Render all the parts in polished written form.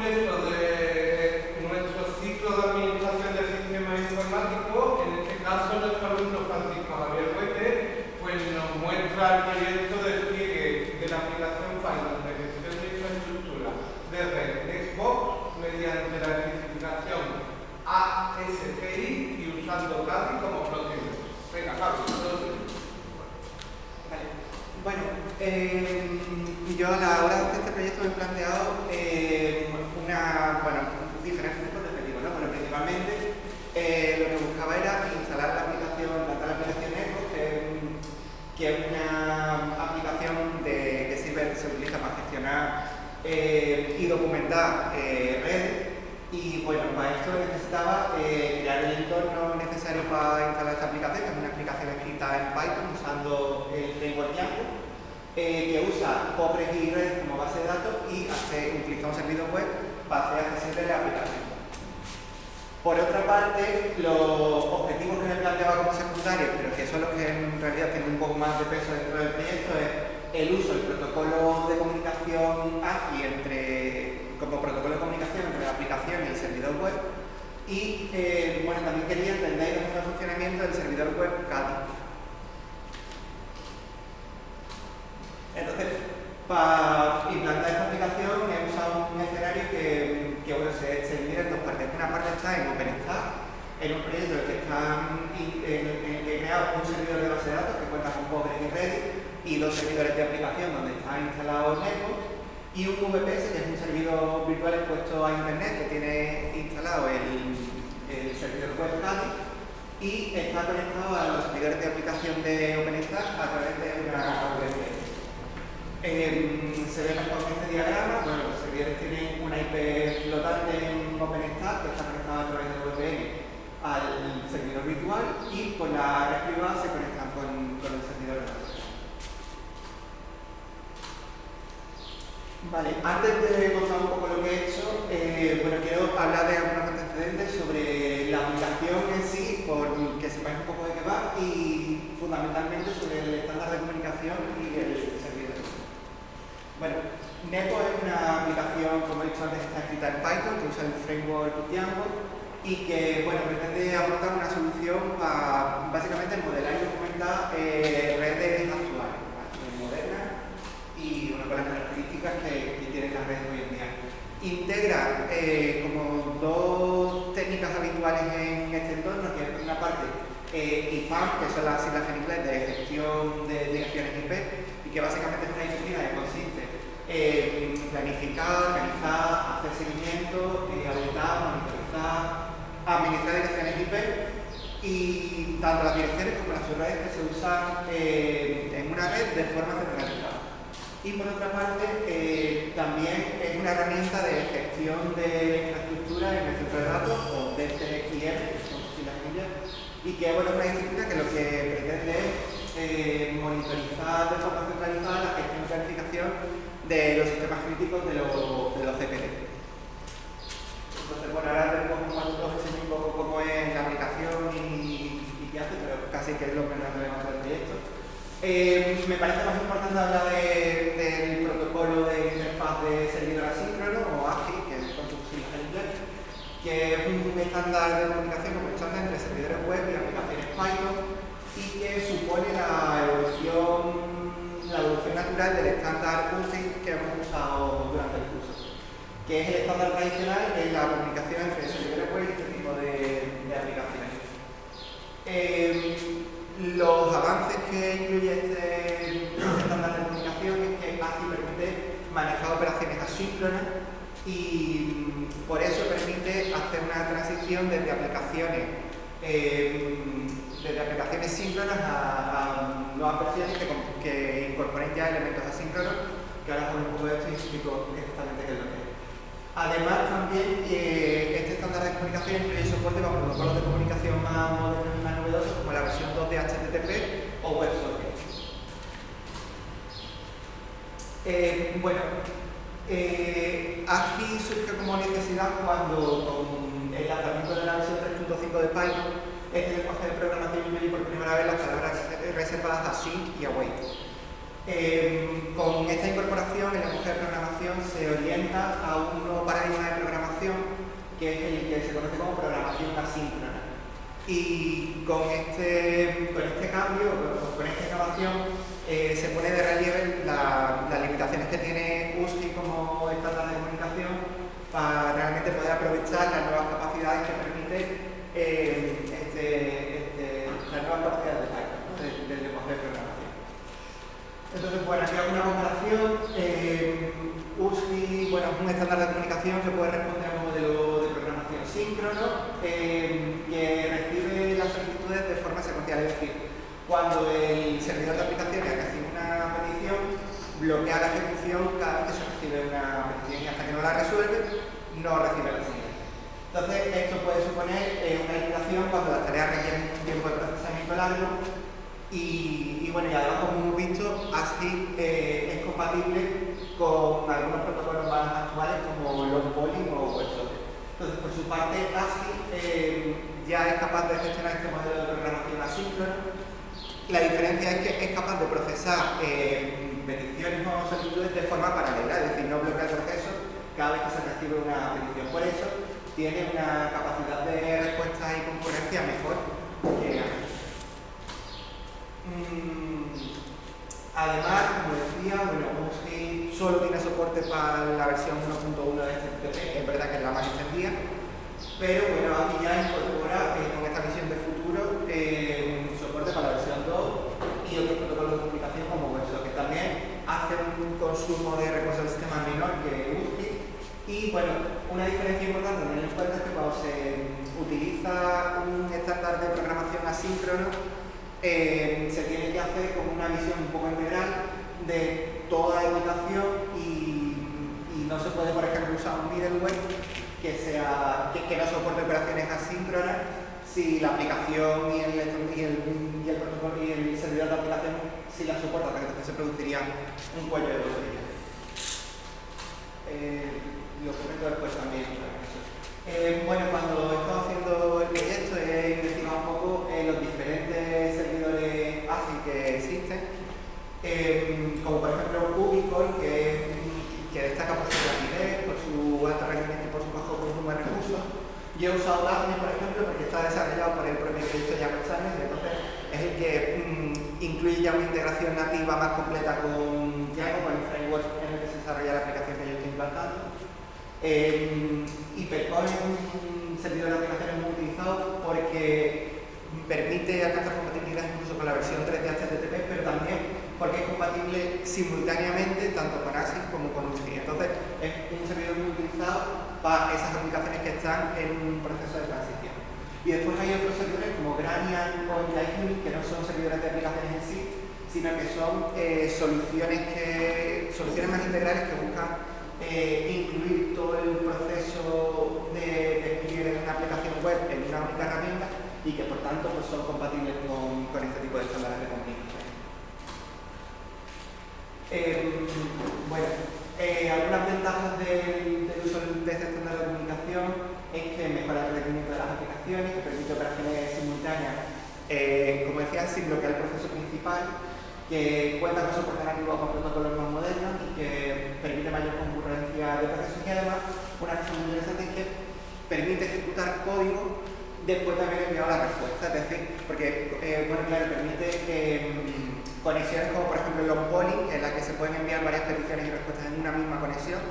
proyecto de nuestro ciclo de administración de sistemas informáticos. En este caso, nuestro alumno Francisco Javier Huete pues nos muestra el proyecto de despliegue de la aplicación Python de gestión de infraestructura de red Xbox mediante la especificación ASCII y usando CADI como procedimiento. Venga, Javi. Bueno, yo a la hora de hacer este proyecto me he planteado diferentes tipos de objetivos, ¿no? Bueno, principalmente lo que buscaba era instalar la aplicación Xbox, que es una aplicación que se utiliza para gestionar y documentar redes. Y bueno, para esto necesitaba crear el entorno necesario para instalar esta aplicación, que es una aplicación escrita en Python usando el framework Django, que usa Postgres y Redis como base de datos y utiliza un servidor web para hacer accesible la aplicación. Por otra parte, los objetivos que me planteaba como secundarios, pero que son los que en realidad tienen un poco más de peso dentro del proyecto, es el uso del protocolo de comunicación AGI como protocolo de comunicación entre la aplicación y el servidor web. Y también quería entender el funcionamiento del servidor web CADI. Entonces, para implantar esta aplicación he usado un escenario que se divide en dos partes. Una parte está en OpenStack, en un proyecto en el que he creado un servidor de base de datos que cuenta con Postgres y Redis y dos servidores de aplicación donde está instalado Network, y un VPS, que es un servidor virtual expuesto a internet que tiene instalado el servidor web CADI y está conectado a los servidores de aplicación de OpenStack a través de una VPS. Se ve mejor en este diagrama. Bueno, los servidores tienen una IP flotante en OpenStack que está conectada a través de VPN al servidor virtual y con la red privada se conectan con el servidor de datos. Vale, antes de contar un poco lo que he hecho, quiero hablar de algunos antecedentes sobre la aplicación en sí, por que sepáis un poco de qué va, y fundamentalmente sobre el estándar de comunicación y el servidor. Bueno, Nepo es una aplicación, como he dicho antes, está escrita en Python, que usa el framework Django y que pretende aportar una solución para básicamente modelar y documentar redes actuales, modernas y con las características que tienen las redes hoy en día. Integra como dos técnicas habituales en este entorno, que es por una parte IPAM, que son las siglas en inglés de gestión de direcciones IP, y que básicamente es una disciplina que consiste en planificar, organizar, hacer seguimiento, auditar, monitorizar, administrar direcciones IP, y tanto las direcciones como las subredes que se usan en una red de forma centralizada. Y por otra parte, también es una herramienta de gestión de infraestructura en el centro de datos, o DCIM, que son siglas en inglés, y que es una disciplina que lo que pretende es monitorizar de forma centralizada la gestión y planificación de los sistemas críticos de los CPD. Entonces, ahora os enseño un poco cómo es la aplicación y qué hace, pero casi que es lo menos relevante del proyecto. Me parece más importante hablar del protocolo de interfaz de servidor asíncrono, o AGI, que son sus siglas en inglés, que es un estándar de comunicación como estándar entre servidores web y aplicaciones Python, y que supone la evolución natural del estándar UCI que hemos usado durante el curso, que es el estándar tradicional en la comunicación entre servidores web y este tipo de aplicaciones. Los avances que incluye este estándar de comunicación es que AGI permite manejar operaciones asíncronas y por eso permite hacer una transición desde aplicaciones síncronas a nuevas versiones que incorporen ya elementos asíncronos, que ahora con un poco de esto y explico exactamente qué es lo que es. Además, también este estándar de comunicación incluye soporte para protocolos de comunicación más modernos y más novedosos, como la versión 2 de HTTP o WebSocket. AGI surge como necesidad cuando, con el lanzamiento de la versión 3.5 de Python, este lenguaje de programación incluye por primera vez las palabras reservadas a sync y await. Con esta incorporación, el lenguaje de programación se orienta a un nuevo paradigma de programación que es el que se conoce como programación asíncrona. Y con este cambio, con esta innovación, se pone de relieve las limitaciones que tiene USGI como estándar de comunicación para realmente poder aprovechar las nuevas capacidades que permite las nuevas capacidades de Python, ¿no? del lenguaje de programación. Entonces, bueno, aquí hago una comparación. USGI, bueno, es un estándar de comunicación que puede responder a un modelo de programación síncrono que recibe las solicitudes de forma secuencial, es decir, cuando el servidor de aplicaciones recibe una petición, bloquea la ejecución cada vez que se recibe una petición y hasta que no la resuelve, no recibe la siguiente. Entonces, esto puede suponer una limitación cuando las tareas requieren un tiempo de procesamiento largo y bueno, y además, como hemos visto, ASCII es compatible con algunos protocolos más actuales como long polling o WebSocket. Entonces, por su parte, ASCII ya es capaz de gestionar este modelo de programación asíncrono. La diferencia es que es capaz de procesar peticiones o solicitudes de forma paralela, es decir, no bloquea el proceso cada vez que se recibe una petición. Por eso, tiene una capacidad de respuesta y concurrencia mejor que ASCII. Además, como decía, bueno, USGI solo tiene soporte para la versión 1.1 de este TCP, es verdad que es la más extendida, pero bueno, aquí ya incorpora con esta visión de futuro soporte para la versión 2 y otros protocolos de comunicación como WebSocket, que también hace un consumo de recursos del sistema menor que USGI. Y bueno, una diferencia importante en el encuentro es que cuando se utiliza un estándar de programación asíncrono, se tiene que hacer como una visión un poco integral de toda la aplicación y no se puede, por ejemplo, usar un middleware que no soporte operaciones asíncronas si la aplicación y el protocolo y el servidor de aplicación si la soporta, porque entonces se produciría un cuello de botella. Lo comento después también. Bueno, cuando he estado haciendo el proyecto he investigado un poco los diferentes servidores ASIC que existen, como por ejemplo Ubicon, que destaca por su rapidez, por su alto rendimiento y por su bajo consumo de recursos. Yo he usado Daphne, por ejemplo, porque está desarrollado por el propio proyecto Jacob Channel, entonces es el que incluye ya una integración nativa más completa con Django, con el framework en el que se desarrolla la aplicación que yo estoy implantando. Hypercore es un servidor de aplicaciones muy utilizado porque permite alcanzar compatibilidad incluso con la versión 3 de HTTP, pero también porque es compatible simultáneamente tanto con ASIC como con USGI. Entonces es un servidor muy utilizado para esas aplicaciones que están en un proceso de transición. Y después hay otros servidores como Granian o Lightning, que no son servidores de aplicaciones en sí, sino que son soluciones más integrales que buscan incluir todo el proceso de despliegue de una aplicación web en una única herramienta y que por tanto pues, son compatibles con este tipo de estándares de comunicación. Bueno, algunas ventajas del uso de este estándar de comunicación es que mejora el rendimiento de las aplicaciones, que permite operaciones simultáneas, como decía, sin bloquear el proceso principal, que cuenta con soporte nativo con protocolos más modernos y que permite mayor concurrencia de procesos y además una cosa muy interesante es que permite ejecutar código después de haber enviado la respuesta, es decir, porque bueno, claro, permite conexiones como por ejemplo el long polling en la que se pueden enviar varias peticiones y respuestas en una misma conexión,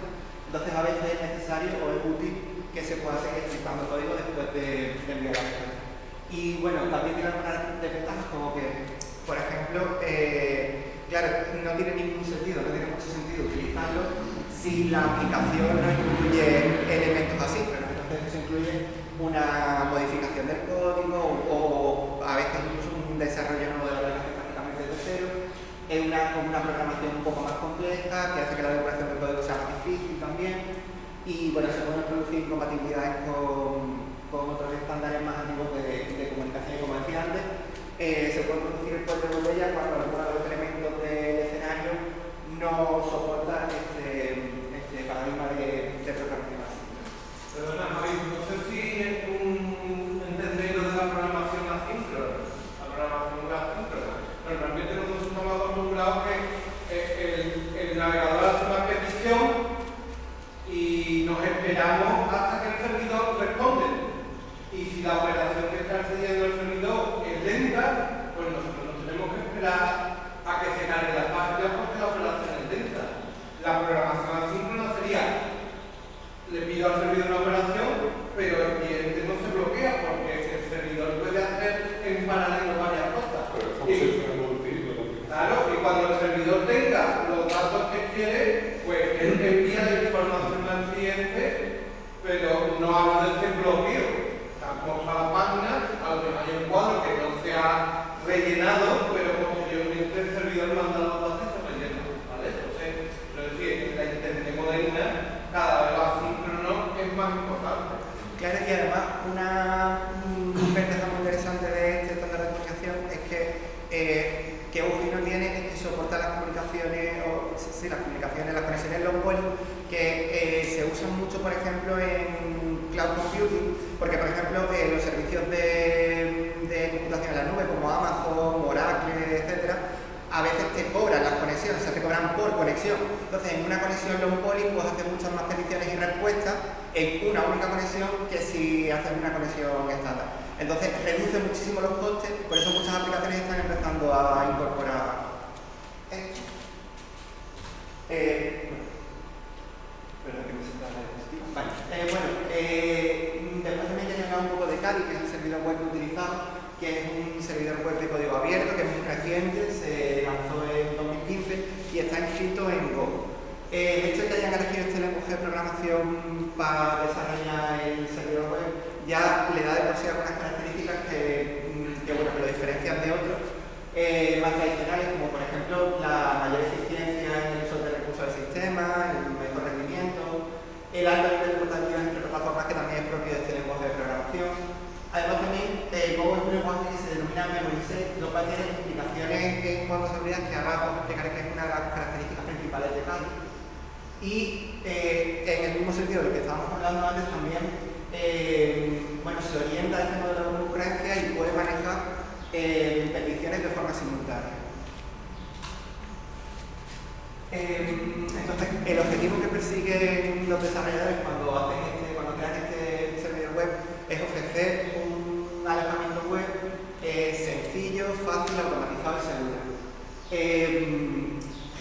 entonces a veces es necesario o es útil que se pueda seguir ejecutando código después de enviar la respuesta. Y bueno, también tiene algunas desventajas como que por ejemplo, claro, no tiene ningún sentido, no tiene mucho sentido utilizarlo si la aplicación no incluye elementos asíncronos. Entonces eso incluye una modificación del código o a veces incluso un desarrollo nuevo de la aplicación prácticamente desde cero. Es una programación un poco más compleja que hace que la depuración del código sea más difícil también. Y bueno, se pueden producir incompatibilidades con otros estándares más antiguos de comunicación, como decía antes. Se puede producir el cuello de botella cuando algunos de los elementos del escenario no soportan este paradigma de programación asíncrona. Perdona, Javi, no sé si entendéis lo de la programación asíncrona. La programación asíncrona. Pero realmente nosotros estamos acostumbrados que operación que está siguiendo el servidor es lenta, pues nosotros no tenemos que esperar a que se cargue las páginas porque la operación es lenta. La programación asíncrona sería, le pido al servidor una operación, pero el cliente no se bloquea porque el servidor puede hacer en paralelo varias cosas. Pero es como si fuera multiple. Claro, y cuando el servidor tenga los datos que quiere, pues él envía la información al cliente, pero no habla de ese bloqueo. Vamos a la página, a lo mejor hay un cuadro que no se ha rellenado, pero posteriormente el servidor manda los datos y se rellenan, ¿vale? Entonces, es decir, en la internet moderna, cada vez lo asíncrono es más importante. Claro, y además una ventaja muy interesante de este estándar de comunicación es que UGI no tiene es que soporta las comunicaciones, las conexiones long poly que se usan mucho, por ejemplo, en cloud computing, porque, por ejemplo, los servicios de computación en la nube, como Amazon, Oracle, etcétera, a veces te cobran las conexiones, o sea, te cobran por conexión. Entonces, en una conexión long poly puedes hacer muchas más peticiones y respuestas en una única conexión que si haces una conexión estándar. Entonces, reduce muchísimo los costes, por eso muchas aplicaciones están empezando a incorporar esto. Después también quería hablar un poco de Kali, que es el servidor web que utilizamos, que es un servidor web de código abierto, que es muy reciente, se lanzó en 2015 y está inscrito en Go. El hecho de que hayan elegido este lenguaje de programación para desarrollar el servidor web ya le da de por sí algunas características que lo diferencian de otros más tradicionales, como por ejemplo la mayor eficiencia en el uso de recursos del sistema, el mejor rendimiento, el alto nivel de portabilidad entre plataformas, que también es propio de este lenguaje de programación. Además también Go es un lenguaje que se denomina memory safe, lo cual tiene implicaciones en cuanto a seguridad que ahora vamos a explicar, que es una de las características principales de Kali. Y en el mismo sentido de lo que estábamos hablando antes también, se orienta a este modelo de concurrencia y puede manejar peticiones de forma simultánea. Entonces, el objetivo que persiguen los desarrolladores cuando crean este servidor web es ofrecer un alojamiento web sencillo, fácil, automatizado y seguro.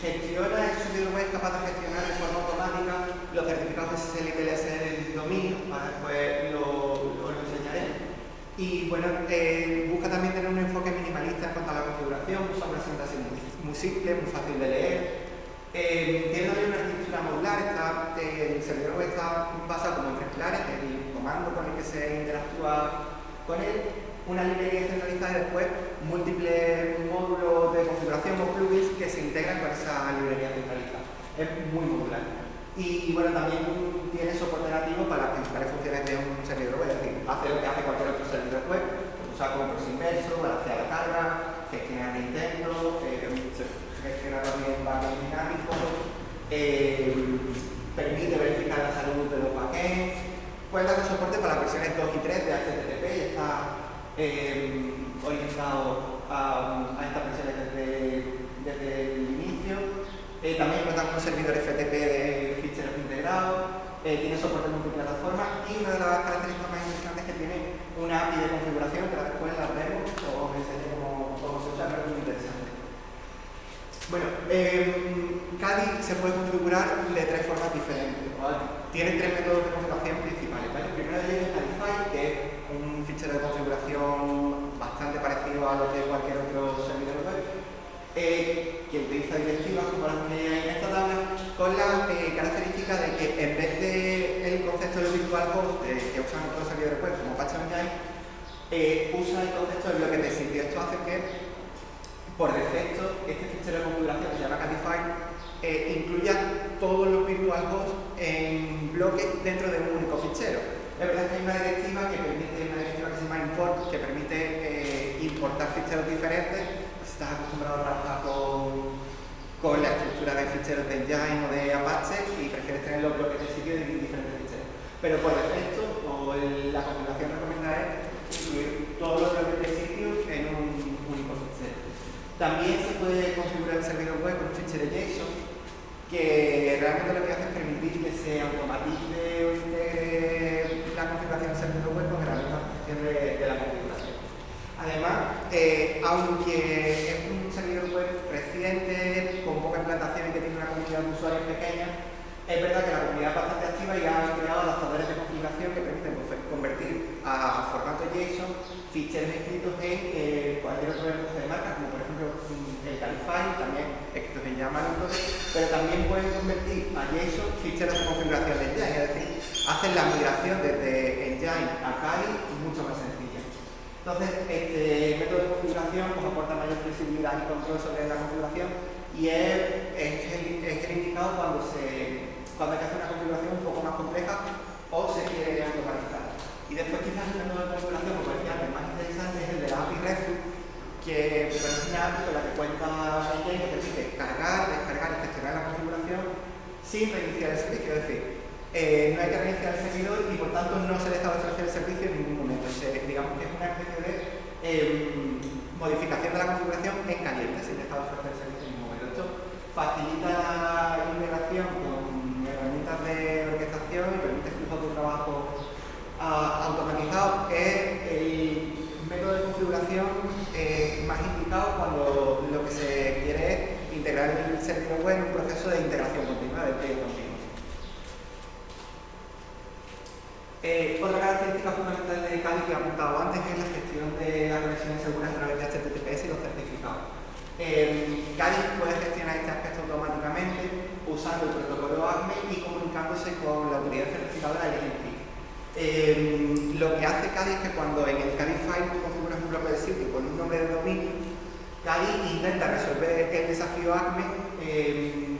Gestiona el servidor web, capaz de gestionar de forma automática los certificados SSL y TLS del dominio, después lo enseñaré. Y bueno, busca también tener un enfoque minimalista en cuanto a la configuración, usa una sintaxis muy simple, muy fácil de leer. Tiene también una arquitectura modular, el servidor web está basado como en 3 pilares: el comando con el que se interactúa con él, una librería centralizada y después múltiples módulos de configuración o plugins que se integran con esa librería centralizada. Es muy modular. Y bueno, también tiene soporte nativo para las principales funciones de un servidor web, es decir, hace lo que hace cualquier otro servidor web, usa como proxy inverso, balancear la carga, gestionar el templo, gestiona también backend dinámico, permite verificar la salud de los backends, cuenta con soporte para las versiones 2 y 3 de HTTP y está orientado a estas versiones desde el inicio. También cuenta con un servidor FTP de ficheros integrados, tiene soporte multiplataforma y una de las características más interesantes es que tiene una API de configuración que después la veremos o os enseño cómo se usa, pero es muy interesante. Bueno, Kali se puede configurar de 3 formas diferentes, ¿vale? Tiene 3 métodos de configuración principales, ¿vale? El primero de ellos es Kalify, que es un fichero de configuración bastante parecido a lo que cualquier otro servidor web, que utiliza directivas como las que hay en esta tabla, con la característica de que en vez del concepto de virtual host que usan otros servidores web como Apache Engine, usa el concepto de bloque de sitio. Esto hace que, por defecto, este fichero de configuración que se llama Kalify incluya todos los virtual hosts en bloques dentro de un único fichero. La verdad es que hay una directiva que se llama import, que permite importar ficheros diferentes. Si estás acostumbrado a trabajar con la estructura de ficheros de Engine o de Apache y prefieres tener los bloques de sitio de diferentes ficheros. Pero por defecto, la configuración recomendada es incluir todos los bloques de sitio en un único fichero. También se puede configurar el servidor web con un fichero JSON, que realmente lo que hace es permitir que se automatice o integre la configuración del servidor web con herramientas optimización de la configuración. Además, aunque es un servidor web reciente, con poca implantación y que tiene una comunidad de usuarios pequeña, es verdad que la comunidad es bastante activa y ha creado adaptadores de configuración que permiten convertir a formato JSON ficheros escritos en cualquier otro lenguaje de marca, como por ejemplo el Calify, también escritos en Java, pero también pueden convertir a JSON ficheros de configuración de Engine, es decir, hacen la migración desde Engine a Kali mucho más sencilla. Entonces, este método de configuración pues, aporta mayor flexibilidad y control sobre la configuración y es el indicado cuando hay que hacer una configuración un poco más compleja o se quiere automatizar. Y después quizás el método de configuración comercial que más interesante es el de la API REST, que es una API con la que cuenta Engine que permite cargar, descargar y gestionar la configuración sin reiniciar el servicio. Es decir, no hay que reiniciar el servidor y por tanto no se deja de ofrecer el servicio en ningún momento. Digamos que es una especie de modificación de la configuración en caliente, sin dejar de ofrecer el servicio en ningún momento. Esto facilita la integración con herramientas de orquestación y permite flujos de trabajo automatizados. Es el método de configuración más indicado cuando lo que se quiere es integrar el servidor web en un proceso de integración continua, de despliegue continuo. Otra característica fundamental de Kali que he apuntado antes es la gestión de las conexiones seguras a través de HTTPS y los certificados. Kali puede gestionar este aspecto automáticamente usando el protocolo ACME y comunicándose con la autoridad certificadora del INPI. Lo que hace Kali es que cuando en el Calify tú configuras un bloque de sitio con un nombre de dominio, Kali intenta resolver el desafío ACME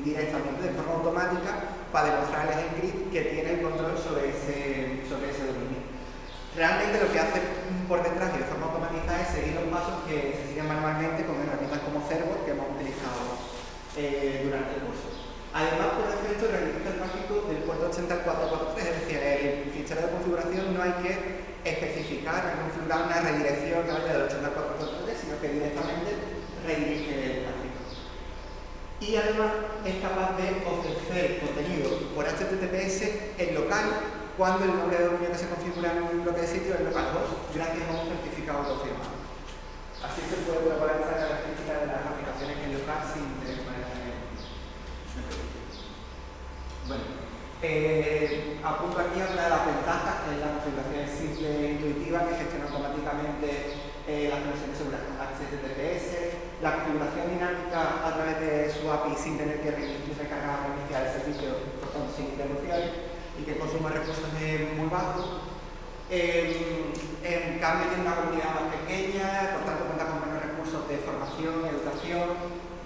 directamente, de forma automática, para demostrar al script que tiene el control sobre ese dominio. Realmente lo que hace por detrás y de forma automatizada es seguir los pasos que se siguen manualmente con herramientas como Cervo que hemos utilizado durante el curso. Además, por defecto, redirige el tráfico del puerto 80 al 443, es decir, el fichero de configuración no hay que especificar, no hay que configurar una redirección que vaya del 80 al 443, sino que directamente redirige el tráfico. Y además es capaz de ofrecer contenido por HTTPS en local cuando el nombre de dominio que se configura en un bloque de sitio es localhost, gracias a un certificado autofirmado. Así se puede propagar esta característica de las aplicaciones en local sin tener que manejar en el servicio. Bueno, apunto aquí a una de las ventajas, que es la configuración simple e intuitiva que gestiona automáticamente las conexiones seguras con HTTPS, la configuración dinámica a través de su API sin tener que recargar o reiniciar el servicio, por tanto sin interrupciones, y que consume recursos muy bajos. En cambio tiene una comunidad más pequeña, por tanto cuenta con menos recursos de formación, educación,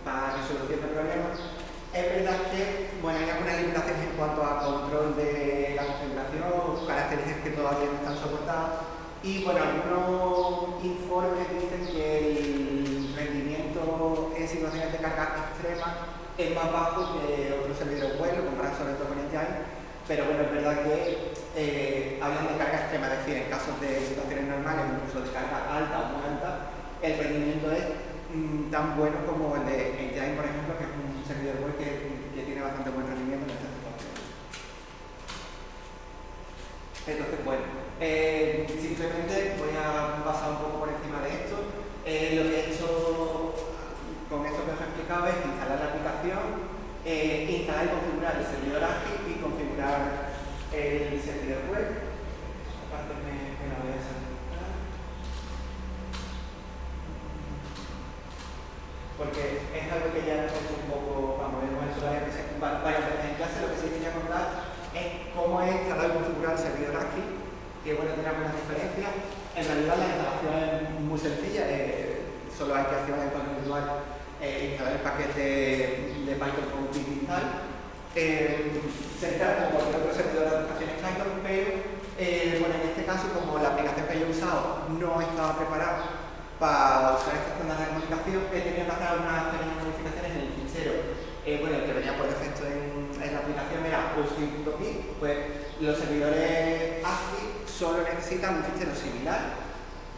para resolución de problemas. Es verdad que hay algunas limitaciones en cuanto a control de la configuración, características que todavía no están soportadas. Y algunos informes dicen que el rendimiento en situaciones de carga extrema es más bajo que otros servidores web, comparado sobre todo con Engine, pero es verdad que hablan de carga extrema, es decir, en casos de situaciones normales, incluso de carga alta o muy alta, el rendimiento es tan bueno como el de Engine, por ejemplo, que es un servidor web que tiene bastante buen rendimiento en estas situaciones. Entonces, simplemente voy a pasar un poco por encima de esto. Lo que he hecho con esto que os he explicado es instalar la aplicación, instalar y configurar el servidor AGI y configurar el servidor web. Esta parte me la voy a saltar. Porque es algo que ya hemos hecho un poco, hemos hecho varias veces en clase. Lo que sí quería contar es cómo he instalado y configurado el servidor AGI, que tiene algunas diferencias. En realidad la instalación es muy sencilla, solo hay que activar el entorno virtual, instalar el paquete de Python con digital. Se instala como cualquier otro servidor de aplicaciones Python, pero en este caso, como la aplicación que yo he usado no estaba preparada para usar este estándar de comunicación, he tenido que hacer algunas pequeñas modificaciones en el fichero. El que venía por defecto en la aplicación era using.py, pues los servidores ASCII solo necesitan un fichero similar,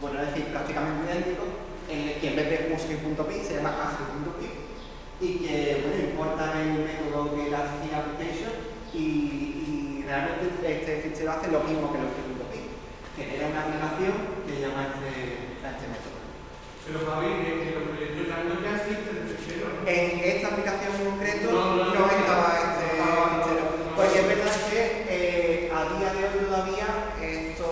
es decir, prácticamente idéntico, en el que en vez de using.py se llama ascii.py y que importa el método de la ASCII application y realmente este fichero hace lo mismo que el using.py. genera una aplicación que se llama este método. Pero Javi, que los proyectos ya existen en fichero, ¿no? En esta aplicación en concreto No estaba este no, fichero. no. Porque es verdad que a día de hoy todavía esto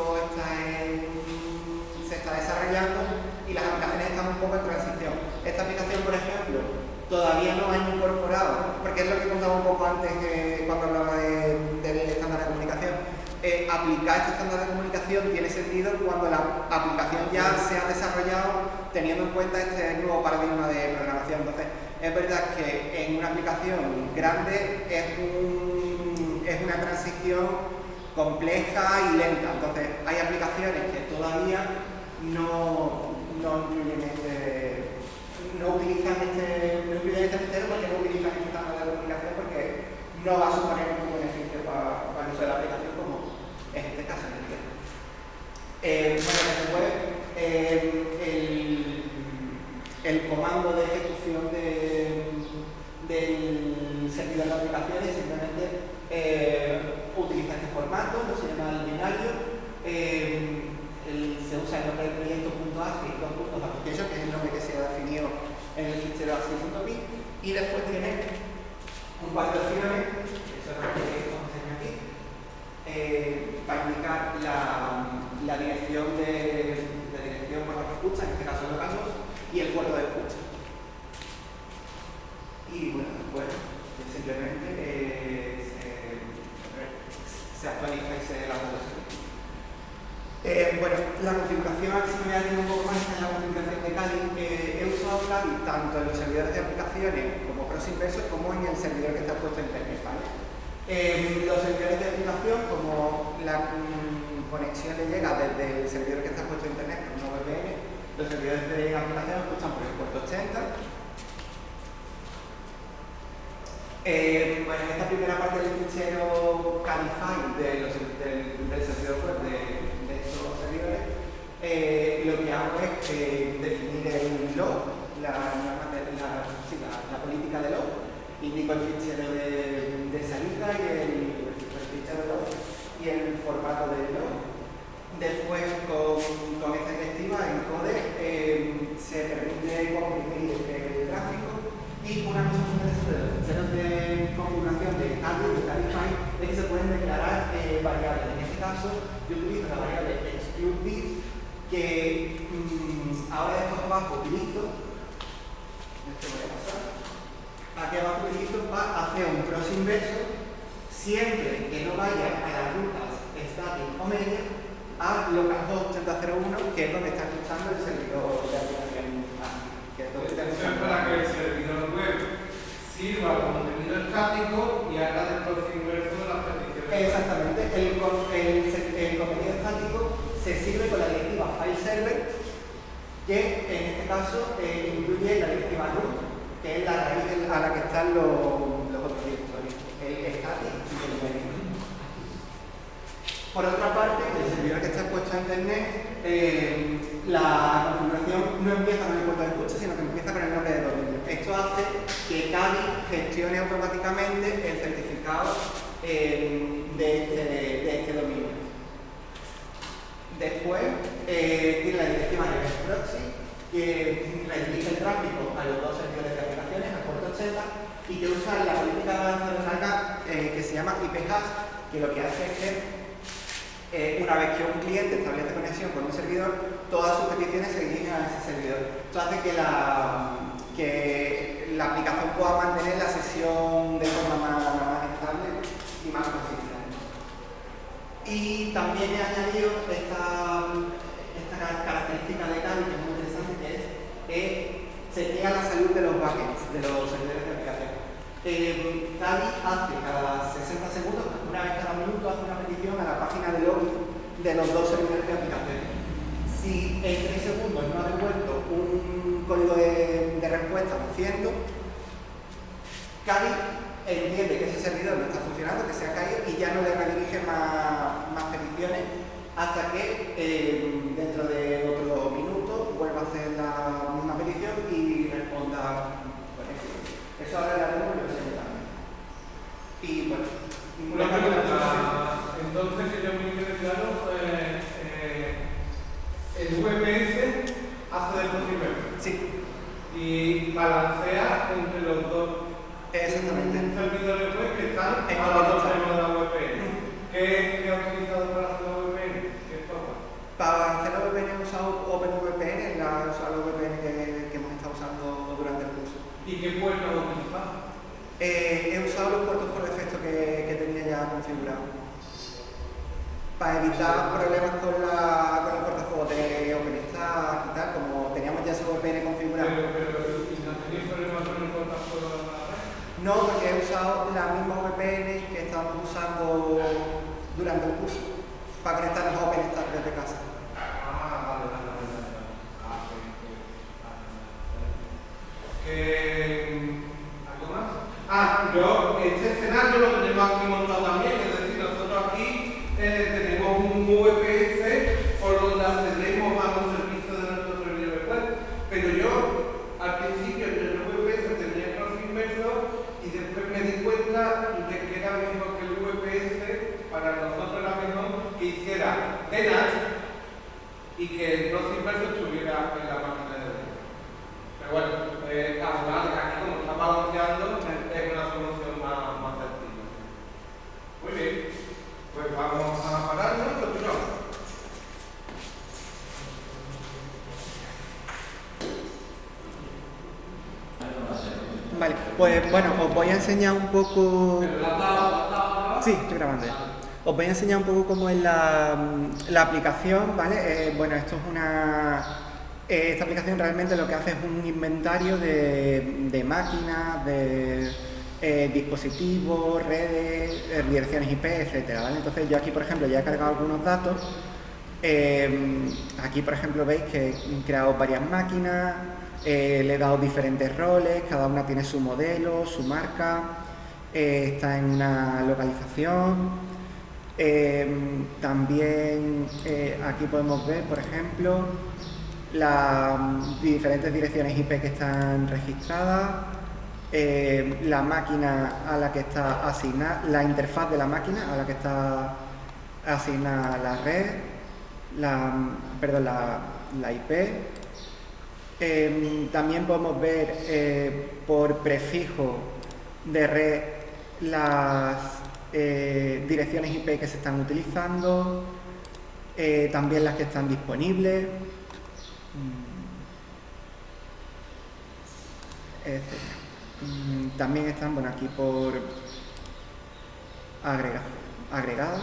se está desarrollando y las aplicaciones están un poco en transición. Esta aplicación, por ejemplo, todavía no ha incorporado, porque es lo que contaba un poco antes cuando hablaba del estándar de comunicación. Aplicar este estándar de comunicación tiene sentido cuando la aplicación ya se ha desarrollado teniendo en cuenta este nuevo paradigma de programación. Entonces, es verdad que en una aplicación grande es una transición compleja y lenta. Entonces, hay aplicaciones que todavía no utilizan este fichero porque no utilizan este estándar de comunicación porque no va a suponer ningún beneficio para el uso de la aplicación como en este caso en el tiempo. Después el comando de ejecución del servidor de aplicaciones simplemente utiliza este formato, lo se llama el binario. Se usa el nombre del proyecto .ascii, .application, que es el nombre que se ha definido en el fichero ascii.py, y después tiene un par de opciones, que son las que vamos a enseñar aquí, para indicar la dirección por la que escucha, en este caso localhost, y el puerto de escucha. Y bueno, después simplemente se actualiza y se lanza los servicios. Bueno, la configuración, aquí si me voy a tener un poco más en la configuración de Kali. He usado Kali tanto en los servidores de aplicaciones como cross inversos como en el servidor que está puesto en internet, ¿vale? Los servidores de aplicación, como la conexión le llega desde el servidor que está puesto en internet por una VPN, los servidores de aplicación escuchan por el puerto 80. Bueno, en esta primera parte del fichero Calify del servidor web de estos servidores, lo que hago es definir el log, la política de log, indico el fichero de salida y el fichero de log y el formato del log. Después, con esta directiva en code se permite comprimir el tráfico. Y una cosa muy interesante de los ficheros de configuración de Kali, de Calify, es que se pueden declarar variables. En este caso, yo utilizo la variable excludeBit, que ahora de esto abajo utilizo, esto voy a pasar, aquí abajo utilizo para hacer un cross inverso siempre que no vaya a las rutas static o media a localhost 8001, que es donde está escuchando el servidor de aplicación ASCII. Eso es para que el servidor web sirva como contenido estático y haga del cross inverso de las peticiones. Exactamente. El contenido estático se sirve con la directiva FileServer, que en este caso incluye la directiva root, que es la raíz a la que están los otros directorios, el static y el main. Por otra parte, el servidor que está expuesto a internet, la configuración no empieza con el puerto de escucha, sino que empieza con el nombre de dominio. Esto hace que Kali gestione automáticamente el certificado de este dominio. Después, tiene la directiva reverse proxy, que redirige el tráfico a los dos servidores de aplicaciones, al puerto 80, y que usa la política de avanzado de carga que se llama IPhash, que lo que hace es que una vez que un cliente establece conexión con un servidor, todas sus peticiones se dirigen a ese servidor. Esto hace que la aplicación pueda mantener la sesión de forma más estable y más consistente. Y también he añadido esta característica de Kali, que es muy interesante, que es chequea la salud de los backends, de los servidores de aplicación. Kali hace cada 60 segundos, una vez cada minuto, hace una petición a la página de login de los dos servidores de aplicación. Si en 3 segundos no ha devuelto un código de respuesta de 100, Kali entiende que ese servidor no está funcionando, que se ha caído y ya no le redirige más peticiones hasta que dentro de otro minuto vuelva a hacer la misma petición y responda con éxito. Eso ahora lo haremos y lo enseño también. Y bueno, Una pregunta, entonces, si yo me quede claro, y balancea entre los dos Exactamente. servidores web que están En a los dos conectación. extremos de la VPN. ¿Qué ha utilizado para hacer la VPN? ¿Qué software? Para hacer la VPN he usado OpenVPN, he usado la VPN que hemos estado usando durante el curso. ¿Y qué puerto has utilizado? He usado los puertos por defecto que tenía ya configurados. Para evitar problemas con el portafolio de OpenStack y tal, como teníamos ya esa VPN configurada. Pero ¿y no tenéis problemas con el portafolio de la red? No, porque he usado la misma VPN que estábamos usando durante el curso para conectarnos a OpenStack desde casa. Ah, vale. ¿Algo más? Yo, este escenario lo tenemos aquí montado también, es decir, nosotros aquí tenemos un VPS por donde accedemos a los servicios de nuestro servidor web, pero yo al principio en el VPS tenía el cross inverso y después me di cuenta de que era mejor que el VPS, para nosotros era mejor que hiciera DNAT y que el cross inverso estuviera en la máquina de DNAT. Pero bueno, además aquí como está balanceando es una solución más sencilla. Muy bien, pues vamos a pararnos y continuamos. Vale, pues bueno, os voy a enseñar un poco... Pero la tabla. Sí, estoy grabando ya. Os voy a enseñar un poco cómo es la aplicación, ¿vale? Bueno, esto es una... esta aplicación realmente lo que hace es un inventario de máquinas, de dispositivos, redes, direcciones IP, etcétera, ¿vale? Entonces yo aquí, por ejemplo, ya he cargado algunos datos. Aquí, por ejemplo, veis que he creado varias máquinas, le he dado diferentes roles, cada una tiene su modelo, su marca, está en una localización. También aquí podemos ver, por ejemplo, las diferentes direcciones IP que están registradas, la máquina a la que está asignada, la interfaz de la máquina a la que está asignada la red, la IP. También podemos ver por prefijo de red las direcciones IP que se están utilizando, también las que están disponibles, etc. También están, bueno, aquí por agregadas.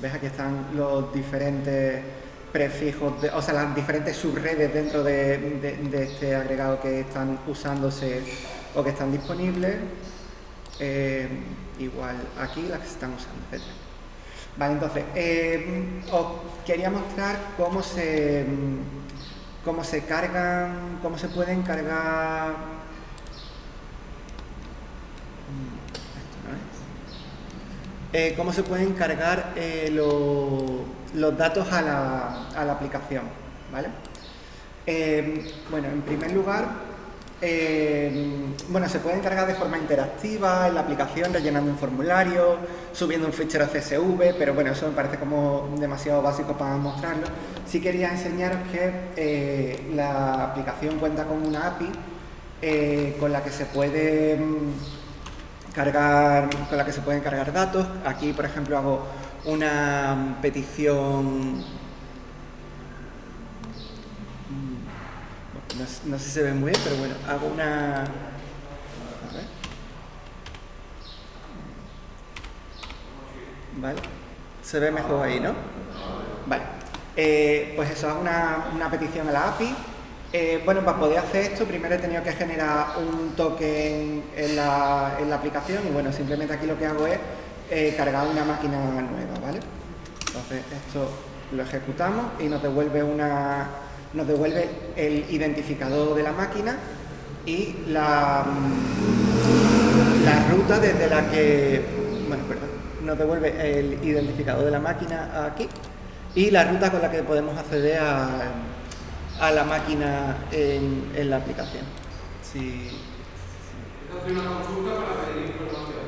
Ves, aquí están los diferentes prefijos, o sea, las diferentes subredes dentro de este agregado que están usándose o que están disponibles. Igual aquí las que se están usando, etc. Vale, entonces, os quería mostrar cómo se cargan, cómo se pueden cargar. Cómo se pueden cargar los datos a la aplicación, ¿vale? Bueno, en primer lugar, bueno, se pueden cargar de forma interactiva en la aplicación, rellenando un formulario, subiendo un fichero CSV, pero bueno, eso me parece como demasiado básico para mostrarlo. Sí quería enseñaros que la aplicación cuenta con una API con la que se puede pueden cargar datos. Aquí, por ejemplo, hago una petición. No sé si se ve muy bien, pero bueno, hago una. A ver. Vale. Se ve mejor ahí, ¿no? Vale. Pues eso, hago una petición a la API. Bueno, para poder hacer esto, primero he tenido que generar un token en la aplicación y bueno, simplemente aquí lo que hago es cargar una máquina nueva, ¿vale? Entonces esto lo ejecutamos y nos devuelve el identificador de la máquina y la ruta desde la que, nos devuelve el identificador de la máquina aquí y la ruta con la que podemos acceder a la máquina en la aplicación. Sí. Esto es una consulta para pedir información.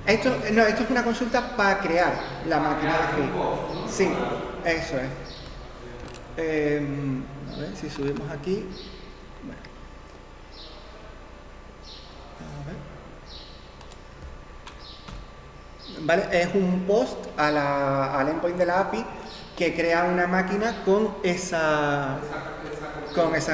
Esto es una consulta para crear la máquina de feed. Sí, eso es. A ver si subimos aquí. Bueno. A ver. Vale, es un post al endpoint de la API que crea una máquina con esas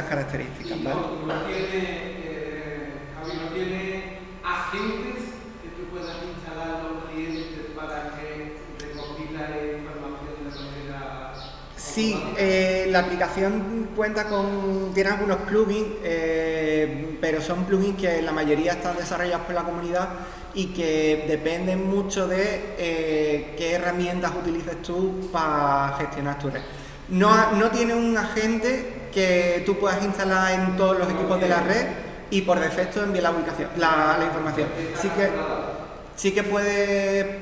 características, ¿vale? No tiene, Javi, no tiene agentes que tú puedas instalar los clientes para que recopila la información de manera... Sí, la aplicación tiene algunos plugins, pero son plugins que la mayoría están desarrollados por la comunidad y que dependen mucho de qué herramientas utilices tú para gestionar tu red. No tiene un agente que tú puedas instalar en todos los equipos de la red y por defecto envíe la ubicación, la información. Sí que puede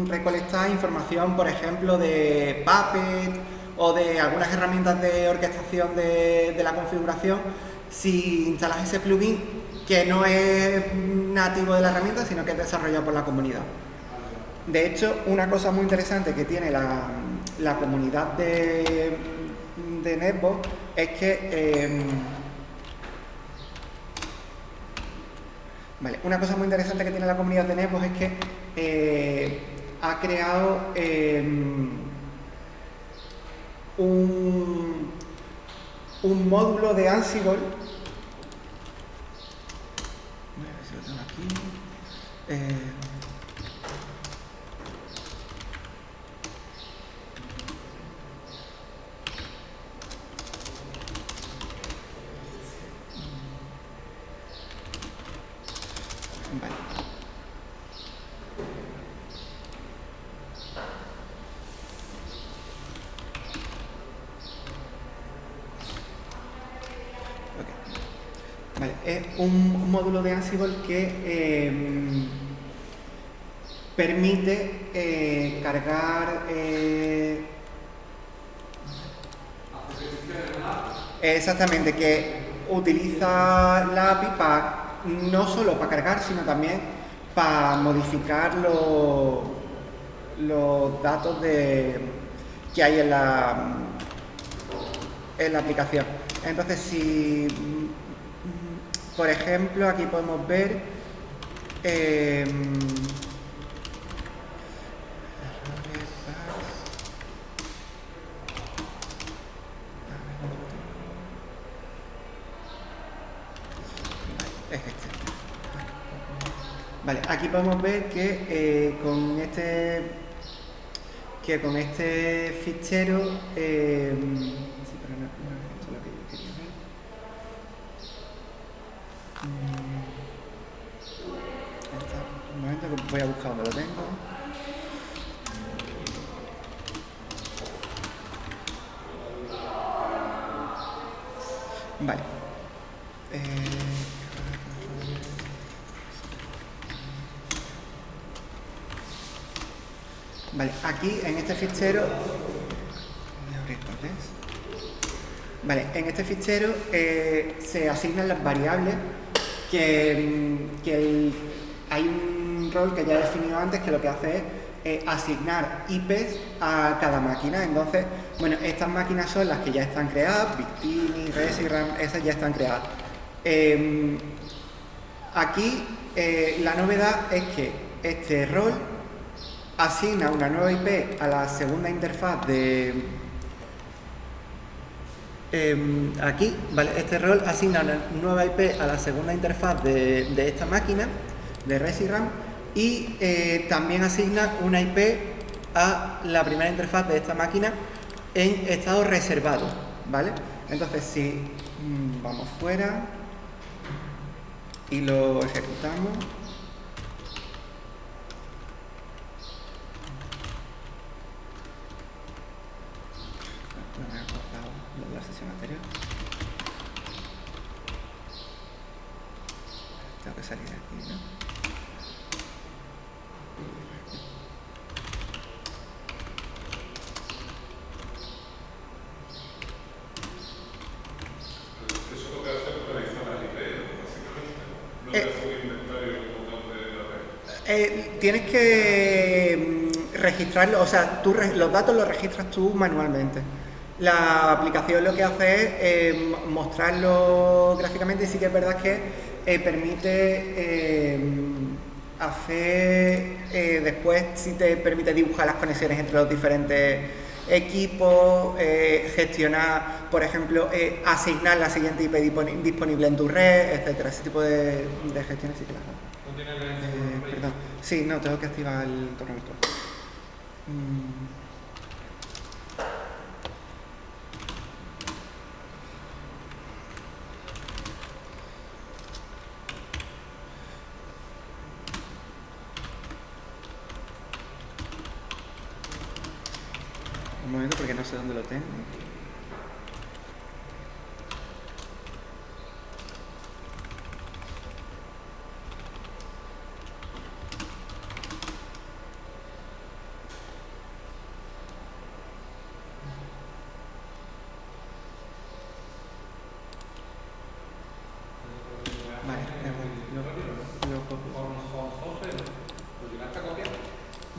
recolectar información, por ejemplo, de Puppet o de algunas herramientas de orquestación de la configuración si instalas ese plugin que no es nativo de la herramienta, sino que es desarrollado por la comunidad. De hecho, una cosa muy interesante que tiene la comunidad de Netbox es que una cosa muy interesante que tiene la comunidad de Netbox es que ha creado un módulo de Ansible. A ver si lo tengo aquí. Vale, es un módulo de Ansible que permite cargar exactamente, que utiliza la API no solo para cargar, sino también para modificar los datos que hay en la aplicación. Entonces, si por ejemplo aquí podemos ver vale, aquí podemos ver que con este fichero un momento que voy a buscar donde lo tengo. Vale. Vale, aquí en este fichero voy a abrir cuál es. Vale, en este fichero se asignan las variables que hay un rol que ya he definido antes que lo que hace es asignar IPs a cada máquina. Entonces, bueno, estas máquinas son las que ya están creadas, Victini, Resiram, esas ya están creadas. Aquí la novedad es que este rol asigna una nueva IP a la segunda interfaz aquí, vale, este rol asigna una nueva IP a la segunda interfaz de esta máquina, de Resiram, y también asigna una IP a la primera interfaz de esta máquina en estado reservado, ¿vale? Entonces, si vamos fuera y lo ejecutamos, la sesión anterior. Tengo que salir de aquí, ¿no? Eso lo que hace es localizar las IP, básicamente. No es un inventario como tal de la red. Tienes que registrarlo, o sea, los datos los registras tú manualmente. La aplicación lo que hace es mostrarlo gráficamente y sí que es verdad que permite hacer, después sí te permite dibujar las conexiones entre los diferentes equipos, gestionar, por ejemplo, asignar la siguiente IP disponible en tu red, etcétera. Ese tipo de gestiones sí que las hace. No tiene nada que Perdón. Sí, no, tengo que activar el entorno virtual. Un momento porque no sé dónde lo tengo. Vale, lo copio. ¿Lo llegaste a copiar?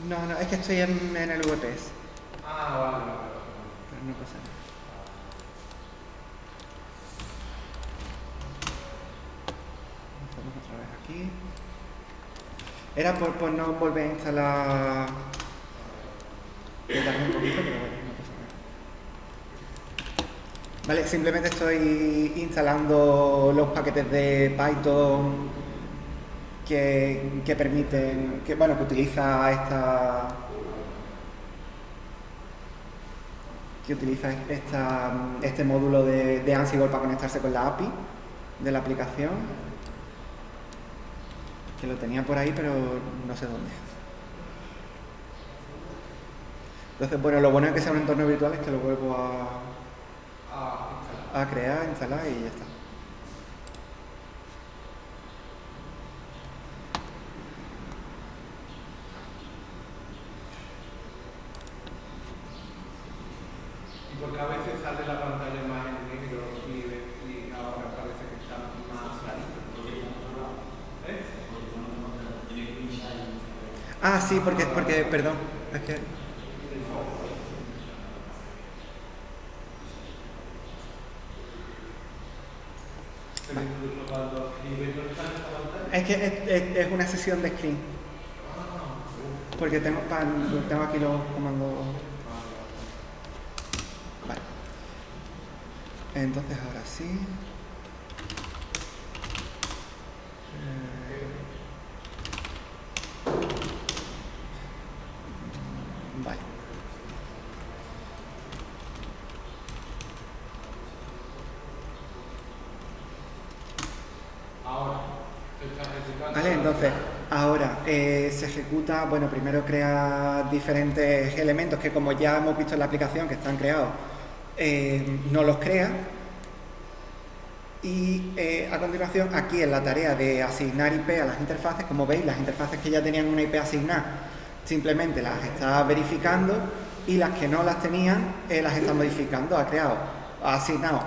No, es que estoy en el VPS, Ah, vale. pero no pasa nada. Vamos otra vez aquí. Era por no volver a instalar. Quitarme un poquito, pero bueno, no pasa nada. Vale, simplemente estoy instalando los paquetes de Python que permiten, que utiliza este módulo de Ansible para conectarse con la API de la aplicación, que lo tenía por ahí pero no sé dónde. Entonces, bueno, lo bueno es que sea un entorno virtual es que lo vuelvo a crear, instalar y ya está. Porque a veces sale la pantalla más en negro y ahora parece que está más clarito. ¿Eh? Ah, sí, porque perdón, es que... Pero incluso cuando escribe no está en esta pantalla. Es que es una sesión de screen. Porque tengo aquí los comandos. Vale. Entonces ahora sí. Vale. Ahora, se está ejecutando. Vale, entonces, ahora se ejecuta, bueno, primero crea diferentes elementos que como ya hemos visto en la aplicación que están creados, no los crea. Y a continuación, aquí en la tarea de asignar IP a las interfaces, como veis, las interfaces que ya tenían una IP asignada, simplemente las está verificando y las que no las tenían, las está modificando. Ha asignado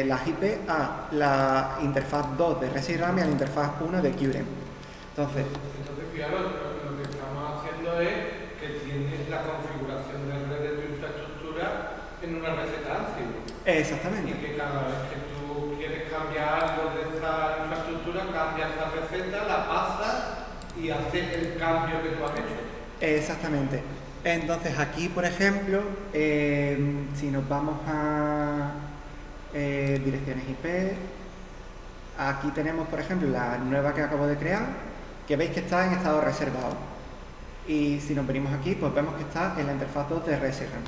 las IP a la interfaz 2 de ResiRAM y a la interfaz 1 de QREM. Entonces, Fijaros, lo que estamos haciendo es que tienes la configuración de red de tu infraestructura en una receta Ansible. exactamente. Y que cada vez que tú quieres cambiar algo de esta infraestructura, cambias la receta, la pasas y haces el cambio que tú has hecho. Exactamente. Entonces aquí, por ejemplo, si nos vamos a direcciones IP, aquí tenemos, por ejemplo, la nueva que acabo de crear, que veis que está en estado reservado. Y si nos venimos aquí, pues vemos que está en la interfaz 2 de ResiRAM.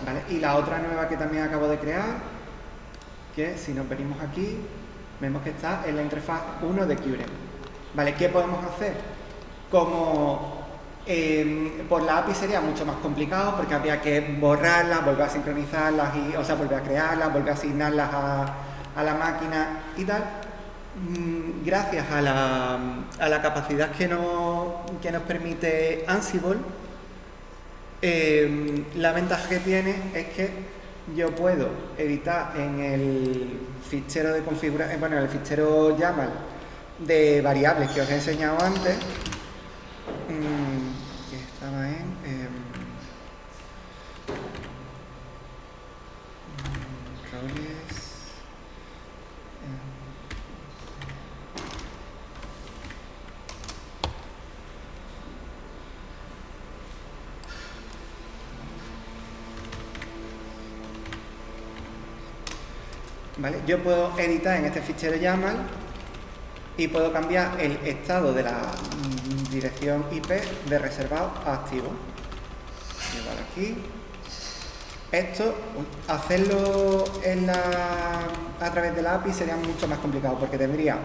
Vale, y la otra nueva que también acabo de crear, que si nos venimos aquí, vemos que está en la interfaz 1 de QREM. Vale, ¿qué podemos hacer? Como por la API sería mucho más complicado porque habría que borrarlas, volver a sincronizarlas, volver a crearlas, volver a asignarlas a la máquina y tal. Gracias a la capacidad que nos permite Ansible, la ventaja que tiene es que yo puedo editar en el fichero de configuración, bueno, en el fichero YAML de variables que os he enseñado antes, que estaba en roles, ¿vale? Yo puedo editar en este fichero YAML y puedo cambiar el estado de la dirección IP de reservado a activo. Llevar aquí. Esto, hacerlo a través de la API sería mucho más complicado porque tendría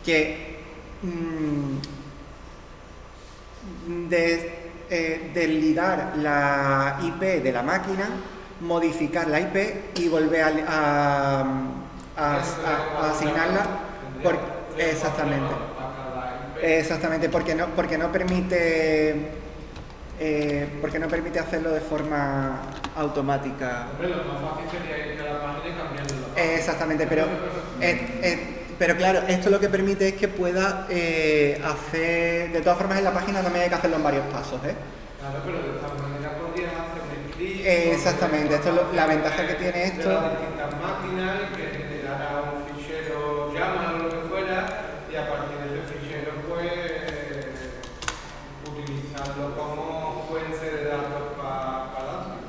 que desligar la IP de la máquina, modificar la IP y volver a asignarla. Exactamente, porque no permite hacerlo de forma automática. Hombre, lo más fácil sería ir a la página y cambiarlo. Exactamente, pero claro, esto lo que permite es que pueda hacer, de todas formas en la página también hay que hacerlo en varios pasos, ¿eh? Claro, pero de esta manera podrías hacer un clic. Exactamente, la ventaja que tiene esto. De las distintas máquinas y que generara un fichero YAML o lo que fuera, y a partir de ese fichero, pues, utilizarlo como fuente de datos para adelante.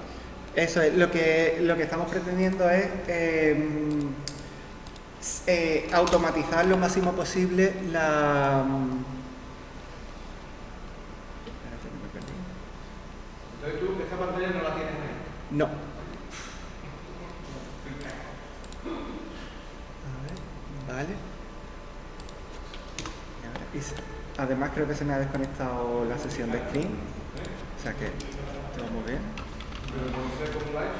Eso es, lo que estamos pretendiendo es automatizar lo máximo posible la... Entonces tú, esa pantalla no la tienes ahí. No. A ver, vale. Además creo que se me ha desconectado la sesión de screen. O sea que todo muy bien. Pero no sé cómo lo ha hecho.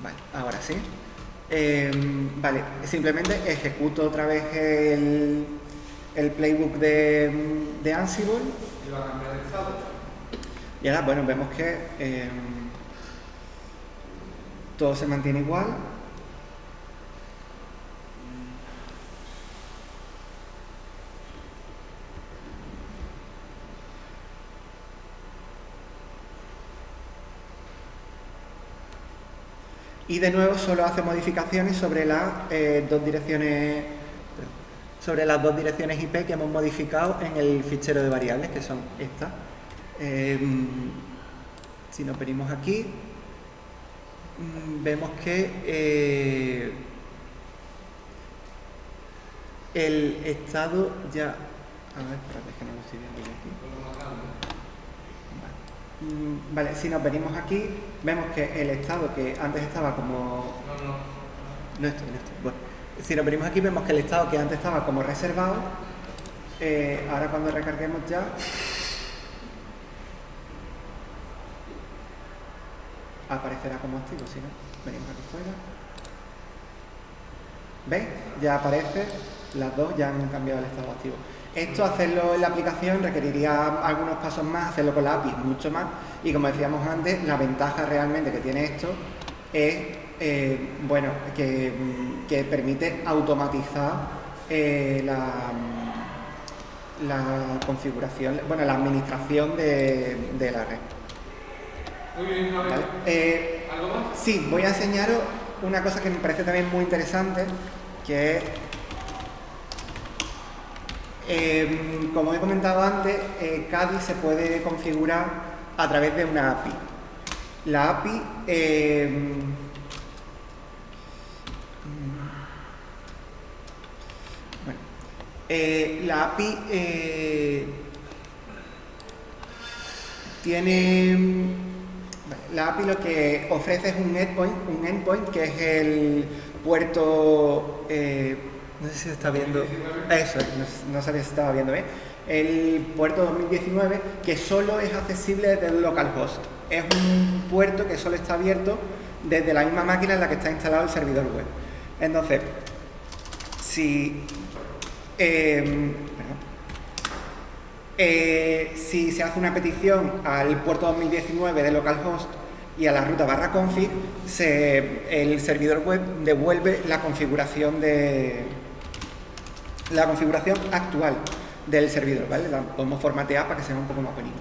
Vale, ahora sí. Vale, simplemente ejecuto otra vez el playbook de Ansible. Y va a cambiar de estado. Y ahora, bueno, vemos que todo se mantiene igual. Y de nuevo solo hace modificaciones sobre las dos direcciones IP que hemos modificado en el fichero de variables, que son estas. Si nos venimos aquí, vemos que el estado ya... A ver, espérate que no lo estoy viendo yo aquí. Vale, si nos venimos aquí, vemos que el estado que antes estaba como... No esto. Bueno, si nos venimos aquí, vemos que el estado que antes estaba como reservado, ahora cuando recarguemos ya... aparecerá como activo, si no, venimos aquí fuera. ¿Veis? Ya aparece, las dos ya han cambiado el estado activo. Esto, hacerlo en la aplicación, requeriría algunos pasos más, hacerlo con la API mucho más, y como decíamos antes, la ventaja realmente que tiene esto es, bueno, que permite automatizar la configuración, bueno, la administración de la red. Muy bien, Javier. ¿Vale? ¿Algo más? Sí, voy a enseñaros una cosa que me parece también muy interesante, que es, como he comentado antes, Kadi se puede configurar a través de una API. La API la API lo que ofrece es un endpoint que es el puerto No sé si se está viendo. Eso, no sabía si se estaba viendo bien. El puerto 2019, que solo es accesible desde el localhost. Es un puerto que solo está abierto desde la misma máquina en la que está instalado el servidor web. Entonces, si se hace una petición al puerto 2019 de localhost y a la ruta /config, el servidor web devuelve la configuración actual del servidor, ¿vale? La podemos formatear para que sea un poco más bonito.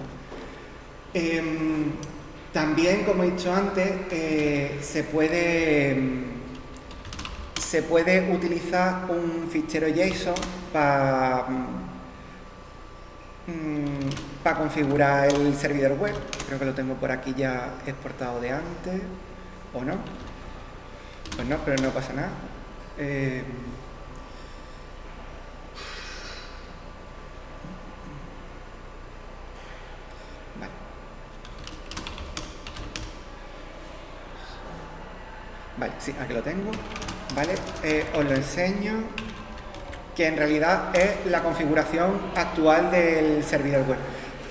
También, como he dicho antes, se puede utilizar un fichero JSON para configurar el servidor web. Creo que lo tengo por aquí ya exportado de antes, ¿o no? Pues no, pero no pasa nada. Vale, sí, aquí lo tengo. Vale, os lo enseño, que en realidad es la configuración actual del servidor web.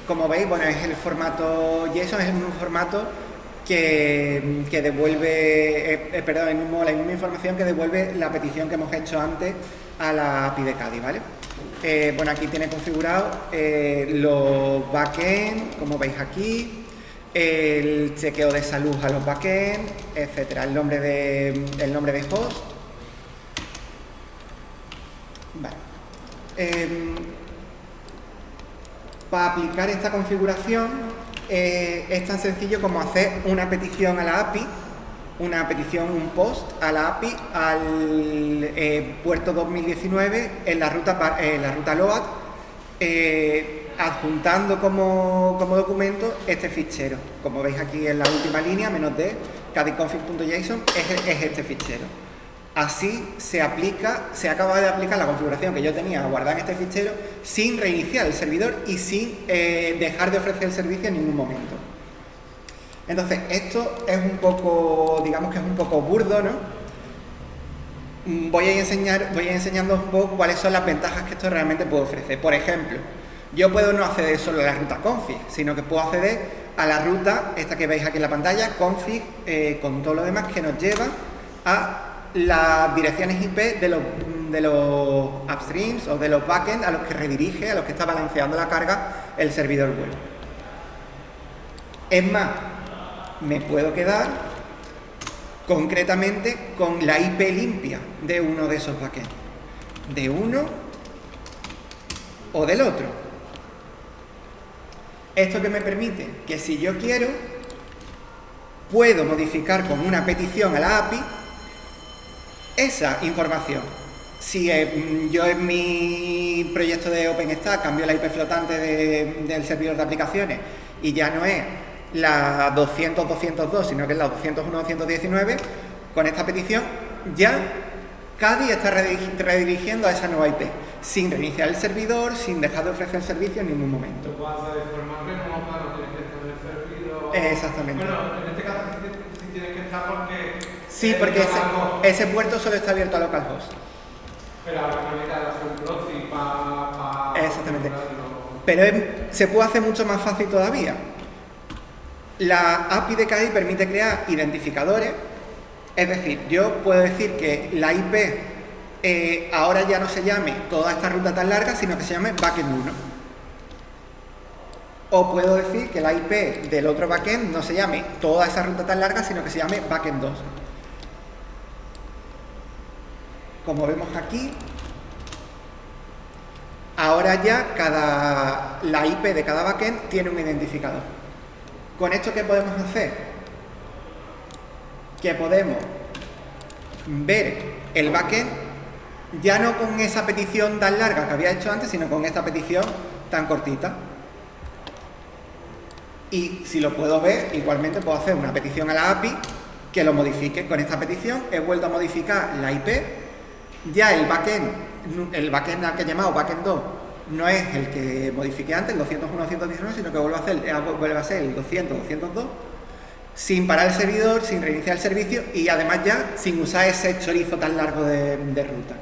Como veis, bueno, es el formato JSON, es el mismo formato que devuelve, la misma información que devuelve la petición que hemos hecho antes a la API de Kadi, ¿vale? Bueno, aquí tiene configurado los backend, como veis aquí, el chequeo de salud a los backend, etcétera, el nombre de host. Vale. Para aplicar esta configuración es tan sencillo como hacer una petición a la API, un post a la API al puerto 2019 en la ruta load, adjuntando como documento este fichero. Como veis aquí en la última línea, -d, kadiconfig.json, es este fichero. Así se acaba de aplicar la configuración que yo tenía guardada en este fichero sin reiniciar el servidor y sin dejar de ofrecer el servicio en ningún momento. Entonces, esto es un poco, digamos que es un poco burdo, ¿no? Voy a ir enseñando un poco cuáles son las ventajas que esto realmente puede ofrecer. Por ejemplo, yo puedo no acceder solo a la ruta config, sino que puedo acceder a la ruta, esta que veis aquí en la pantalla, config, con todo lo demás, que nos lleva a las direcciones IP de los upstreams o de los backends a los que redirige, a los que está balanceando la carga el servidor web. Es más, me puedo quedar concretamente con la IP limpia de uno de esos backends, de uno o del otro. ¿Esto qué me permite? Que si yo quiero, puedo modificar con una petición a la API esa información. Si yo en mi proyecto de OpenStack cambio la IP flotante del servidor de aplicaciones y ya no es la 200.202, sino que es la 201.219, con esta petición ya Kadi está redirigiendo a esa nueva IP, sin reiniciar el servidor, sin dejar de ofrecer el servicio en ningún momento. Lo vas a de forma remota, no tienes que estar en el servidor. Exactamente. Bueno, en este caso sí tienes que estar porque... Sí, porque ese puerto solo está abierto a localhost. Pero ahora no necesitas hacer un proxy para... Exactamente. Pero se puede hacer mucho más fácil todavía. La API de Kadi permite crear identificadores, es decir, yo puedo decir que la IP ahora ya no se llame toda esta ruta tan larga, sino que se llame backend 1. O puedo decir que la IP del otro backend no se llame toda esa ruta tan larga, sino que se llame backend 2. Como vemos aquí, ahora ya la IP de cada backend tiene un identificador. ¿Con esto qué podemos hacer? Que podemos ver el backend ya no con esa petición tan larga que había hecho antes, sino con esta petición tan cortita. Y si lo puedo ver, igualmente puedo hacer una petición a la API que lo modifique. Con esta petición he vuelto a modificar la IP. Ya el backend al que he llamado backend 2 no es el que modifiqué antes, el 201.119, sino que vuelve a ser el 200.202, sin parar el servidor, sin reiniciar el servicio y además ya sin usar ese chorizo tan largo de ruta.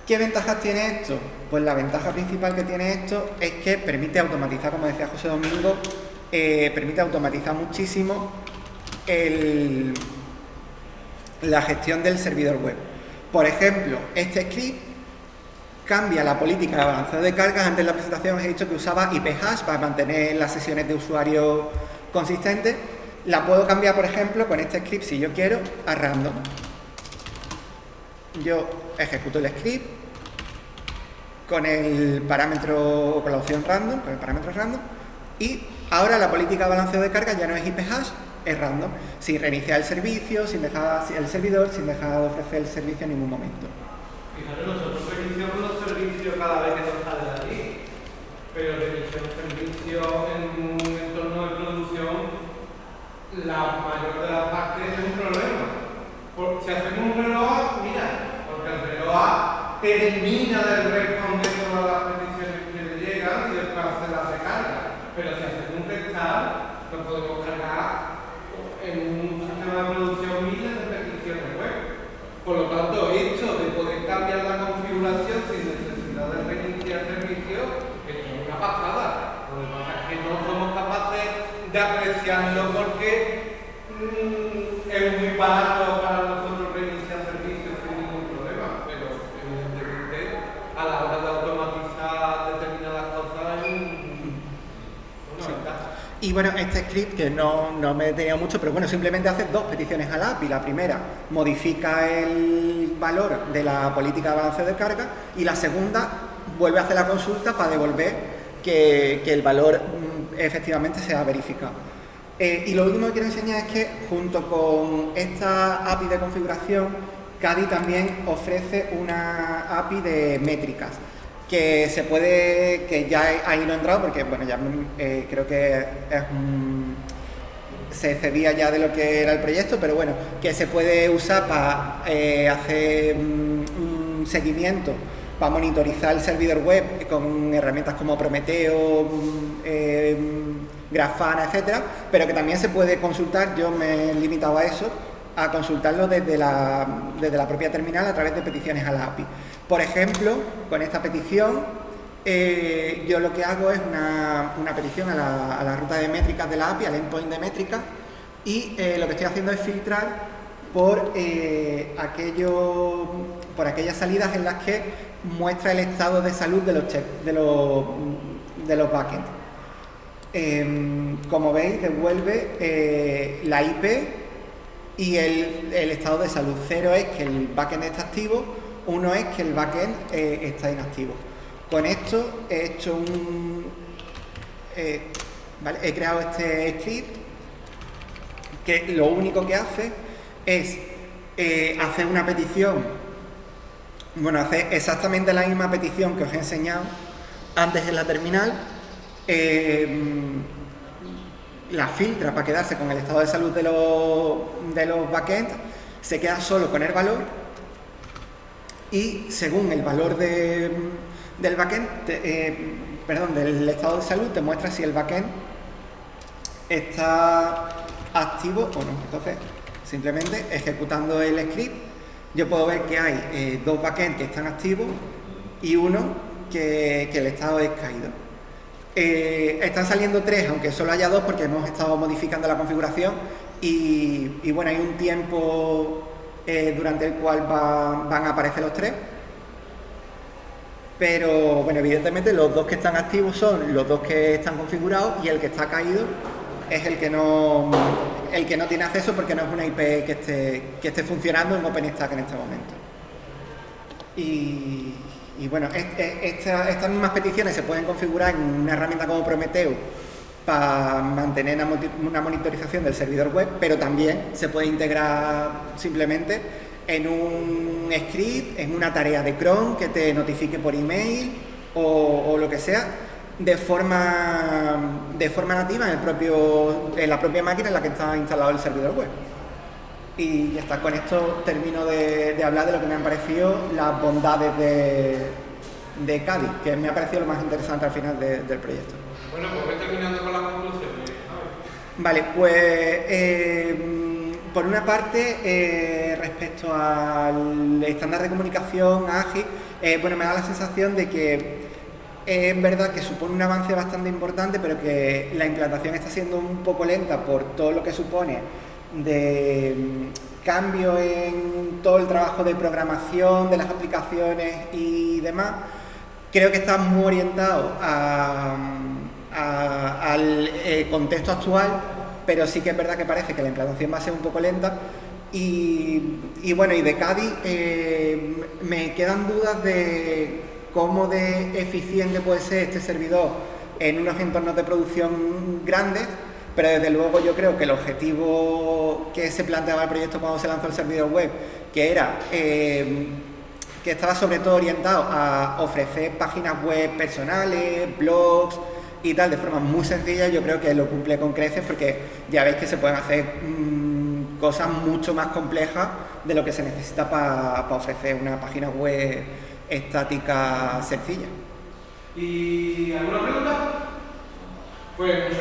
¿Qué ventajas tiene esto? Pues la ventaja principal que tiene esto es que permite automatizar, como decía José Domingo, permite automatizar muchísimo la gestión del servidor web. Por ejemplo, este script cambia la política de balanceo de cargas. Antes en la presentación os he dicho que usaba IP hash para mantener las sesiones de usuario consistentes. La puedo cambiar, por ejemplo, con este script, si yo quiero, a random. Yo ejecuto el script con el parámetro o con la opción random, con el parámetro random, y ahora la política de balanceo de carga ya no es IP hash, es random, sin reiniciar el servicio, sin dejar el servidor, sin dejar de ofrecer el servicio en ningún momento. Fijaros, nosotros reiniciamos los servicios cada vez que nos sale de aquí, pero reiniciar un servicio en un entorno de producción, la mayor de las partes es un problema. Si hacemos un reloj, mira, porque el reloj termina de responder todas las peticiones que le llegan y después hace la recarga. Pero si hacemos un restart, no podemos cargar en un sistema de producción miles de peticiones web. Por lo tanto, esto de poder cambiar la configuración sin necesidad de reiniciar el servicio, esto es una pasada. Lo que pasa es que no somos capaces de apreciarlo porque es muy barato para nosotros reiniciar servicios sin ningún problema, pero evidentemente a la hora de automatizar determinadas cosas es una ventaja. Y bueno, este script, que no me he detenido mucho, pero bueno, simplemente hace dos peticiones a la API. La primera, modifica el valor de la política de balanceo de carga, y la segunda, vuelve a hacer la consulta para devolver que el valor efectivamente sea verificado. Y lo último que quiero enseñar es que junto con esta API de configuración, Kadi también ofrece una API de métricas que se puede, que ya ahí no he entrado porque bueno, ya creo que se excedía ya de lo que era el proyecto, pero bueno, que se puede usar para hacer un seguimiento, para monitorizar el servidor web con herramientas como Prometeo, Grafana, etcétera, pero que también se puede consultar. Yo me he limitado a eso, a consultarlo desde la propia terminal a través de peticiones a la API. Por ejemplo, con esta petición, yo lo que hago es una petición a la ruta de métricas de la API, al endpoint de métricas, y lo que estoy haciendo es filtrar por aquellas salidas en las que muestra el estado de salud de los backends. Como veis, devuelve la IP y el estado de salud. 0 es que el backend está activo, 1 es que el backend está inactivo. Con esto he hecho he creado este script que lo único que hace es hacer una petición, hacer exactamente la misma petición que os he enseñado antes en la terminal. La filtra para quedarse con el estado de salud de los backends, se queda solo con el valor, y según el valor del backend, del estado de salud, te muestra si el backend está activo o no. Entonces, simplemente ejecutando el script, yo puedo ver que hay dos backends que están activos y uno que el estado es caído. Están saliendo 3, aunque solo haya 2, porque hemos estado modificando la configuración y bueno, hay un tiempo durante el cual van a aparecer los 3, pero bueno, evidentemente los 2 que están activos son los 2 que están configurados, y el que está caído es el que no tiene acceso, porque no es una IP que esté funcionando en OpenStack en este momento. Y bueno, estas mismas peticiones se pueden configurar en una herramienta como Prometeo para mantener una monitorización del servidor web, pero también se puede integrar simplemente en un script, en una tarea de cron que te notifique por email o lo que sea, de forma nativa en la propia máquina en la que está instalado el servidor web. Y ya está, con esto termino de hablar de lo que me han parecido las bondades de Kadi, que me ha parecido lo más interesante al final del proyecto. Bueno, pues voy terminando con las conclusiones. Vale, pues por una parte, respecto al estándar de comunicación AGI, bueno, me da la sensación de que es verdad que supone un avance bastante importante, pero que la implantación está siendo un poco lenta por todo lo que supone de cambio en todo el trabajo de programación de las aplicaciones y demás. Creo que está muy orientado al contexto actual, pero sí que es verdad que parece que la implantación va a ser un poco lenta. Y bueno, y de Cádiz me quedan dudas de cómo de eficiente puede ser este servidor en unos entornos de producción grandes, pero desde luego yo creo que el objetivo que se planteaba el proyecto cuando se lanzó el servidor web, que era que estaba sobre todo orientado a ofrecer páginas web personales, blogs y tal, de forma muy sencilla, yo creo que lo cumple con creces, porque ya veis que se pueden hacer cosas mucho más complejas de lo que se necesita para ofrecer una página web estática sencilla. ¿Y alguna pregunta? Pues